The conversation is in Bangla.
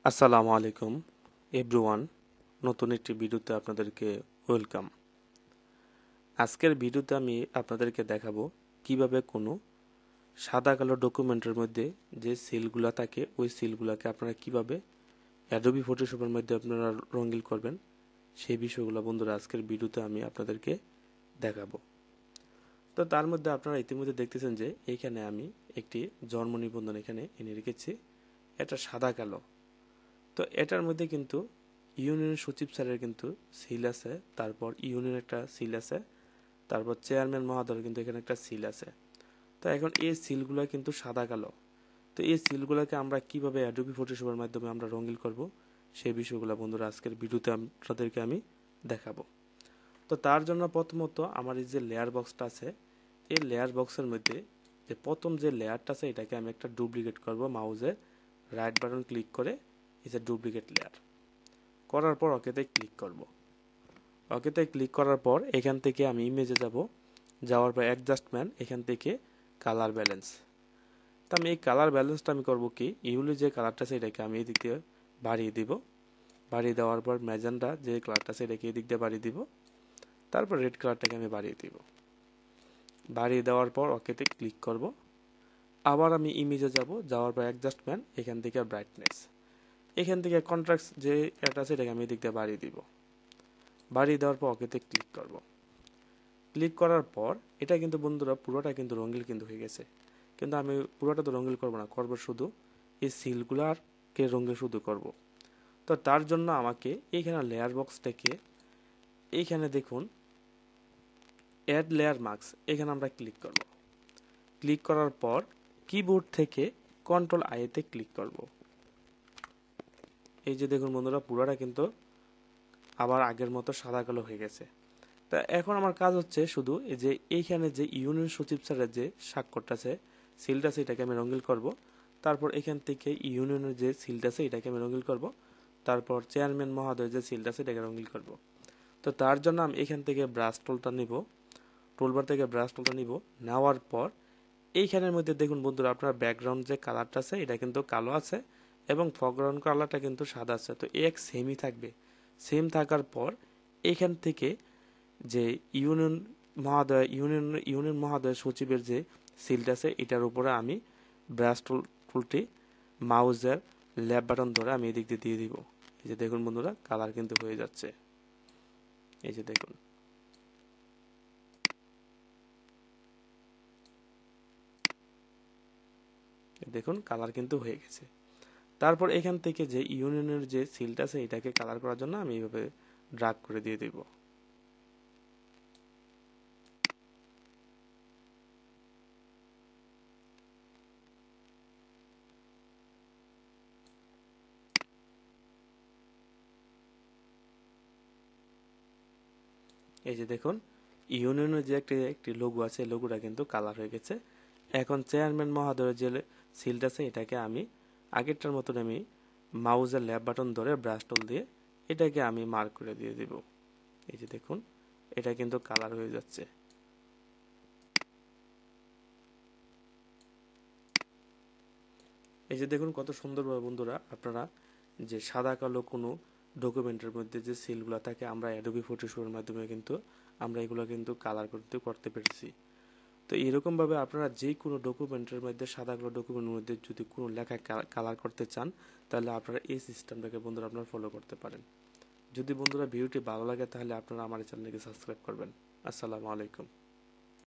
আসসালামু আলাইকুম এভরিওয়ান। নতুন একটি ভিডিওতে আপনাদেরকে ওয়েলকাম। আজকের ভিডিওতে আমি আপনাদেরকে দেখাবো কিভাবে কোনো সাদা কালো ডকুমেন্টের মধ্যে যে সিলগুলা থাকে ওই সিলগুলাকে আপনারা কিভাবে অ্যাডোবি ফটোশপের মধ্যে আপনারা রঙিন করবেন সেই বিষয়গুলো বন্ধুরা আজকের ভিডিওতে আমি আপনাদেরকে দেখাবো। তো তার মধ্যে আপনারা ইতিমধ্যে দেখতেছেন যে এইখানে আমি একটি জন্ম নিবন্ধন এখানে এনে রেখেছি। এটা সাদা কালো। তো এটার মধ্যে কিন্তু ইউনিয়ন সচিব স্যারের কিন্তু সিল আছে, তারপর ইউনিয়ন একটা সিল আছে, তারপর চেয়ারম্যান মহোদয়ের কিন্তু এখানে একটা সিল আছে। তো এখন এই সিলগুলো কিন্তু সাদা কালো। তো এই সিলগুলোকে আমরা কিভাবে অ্যাডোবি ফটোশপের মাধ্যমে আমরা রঙিন করব সেই বিষয়গুলো বন্ধুরা আজকের ভিডিওতে আপনাদেরকে আমি দেখাবো। তো তার জন্য প্রথমত আমার এই যে লেয়ার বক্সটা আছে, এই লেয়ার বক্সের মধ্যে যে প্রথম যে লেয়ারটা আছে এটাকে আমি একটা ডুপ্লিকেট করব। মাউজে রাইট বাটন ক্লিক করে এই যে ডুপ্লিকেট লেয়ার করার পর ওকেতে ক্লিক করব। ওকেতে ক্লিক করার পর এখান থেকে আমি ইমেজে যাওয়ার পর অ্যাডজাস্টমেন্ট, এখান থেকে কালার ব্যালেন্স। তো আমি এই কালার ব্যালেন্সটা আমি করব কি, ইউলি যে কালারটা আছে এটাকে আমি এদিক দিয়ে বাড়িয়ে দিব। বাড়িয়ে দেওয়ার পর ম্যাজেন্ডা যে কালারটা আছে এটাকে এদিক দিয়ে বাড়িয়ে দিব। তারপর রেড কালারটাকে আমি বাড়িয়ে দিব। বাড়িয়ে দেওয়ার পর ওকেতে ক্লিক করব। আবার আমি ইমেজে যাওয়ার পর অ্যাডজাস্টমেন্ট, এখান থেকে ব্রাইটনেস, এখান থেকে কন্ট্রাস্ট যে এটা আছে এটাকে আমি এদিক দিয়ে বাড়িয়ে দিব। বাড়িয়ে দেওয়ার পর ওকেতে ক্লিক করব। ক্লিক করার পর এটা কিন্তু বন্ধুরা পুরোটা কিন্তু রঙিন কিন্তু হয়ে গেছে। কিন্তু আমি পুরোটা তো রঙিন করব না, করব শুধু এই সিলগুলারকে রঙিন শুধু করব। তো তার জন্য আমাকে এইখানে লেয়ার বক্সটাকে এইখানে দেখুন অ্যাড লেয়ার মার্কস, এখানে আমরা ক্লিক করব। ক্লিক করার পর কিবোর্ড থেকে কন্ট্রোল আইতে ক্লিক করব। এই যে দেখুন বন্ধুরা পুরোটা কিন্তু আবার আগের মতো সাদা কালো হয়ে গেছে। তা এখন আমার কাজ হচ্ছে শুধু এই যে এইখানে যে ইউনিয়ন সচিব স্যারের যে স্বাক্ষরটা আছে, সিলটা আছে, এটাকে আমি রঙিন করব। তারপর এখান থেকে ইউনিয়নের যে সিলটা আছে এটাকে আমি রঙিন করব। তারপর চেয়ারম্যান মহোদয়ের যে সিলটা আছে এটাকে রঙিন করব। তো তার জন্য আমি এখান থেকে ব্রাশ টুলটা নিব, টুলবার থেকে ব্রাশ টুলটা নিব। নেওয়ার পর এইখানের মধ্যে দেখুন বন্ধুরা আপনার ব্যাকগ্রাউন্ড যে কালারটা আছে এটা কিন্তু কালো আছে এবং ফরগ্রাউন্ড কালারটা কিন্তু সাদা আছে। তো এক সেমই থাকবে। সেম থাকার পর এখান থেকে যে ইউনিয়ন মহোদয় সচিবের যে সিলটা আছে এটার উপরে আমি ব্রাশ টুলটি মাউজের লেফট বাটন ধরে আমি এদিক দিয়ে দিব। এই যে দেখুন বন্ধুরা কালার কিন্তু হয়ে যাচ্ছে। এই যে দেখুন, দেখুন কালার কিন্তু হয়ে গেছে। তারপর এখান থেকে যে ইউনিয়নের যে সিলটা আছে এটাকে কালার করার জন্য আমি এইভাবে ড্রাগ করে দিয়ে দিব। এই যে দেখুন ইউনিয়নের যে একটি লোগো আছে লোগোটা কিন্তু কালার হয়ে গেছে। এখন চেয়ারম্যান মহোদয়ের যে সিলটা আছে এটাকে আমি আগেরটার মতন আমি মাউজের লেফট বাটন ধরে ব্রাশ টুল দিয়ে এটাকে আমি মার্ক করে দিয়ে দিব। এই যে দেখুন এটা কিন্তু কালার হয়ে যাচ্ছে। এই যে দেখুন কত সুন্দরভাবে বন্ধুরা আপনারা যে সাদা কালো কোনো ডকুমেন্টের মধ্যে যে সিলগুলো থাকে আমরা অ্যাডোবি ফটোশপের মাধ্যমে কিন্তু আমরা এগুলো কিন্তু কালার করতে পেরেছি। তো এরকমভাবে আপনারা যে কোনো ডকুমেন্টের মধ্যে সাদা কালো ডকুমেন্টের মধ্যে যদি কোনো লেখা কালার করতে চান তাহলে আপনারা এই সিস্টেমটাকে বন্ধুরা আপনারা ফলো করতে পারেন। যদি বন্ধুরা ভিডিওটি ভালো লাগে তাহলে আপনারা আমার চ্যানেলকে সাবস্ক্রাইব করবেন। আসসালামু আলাইকুম।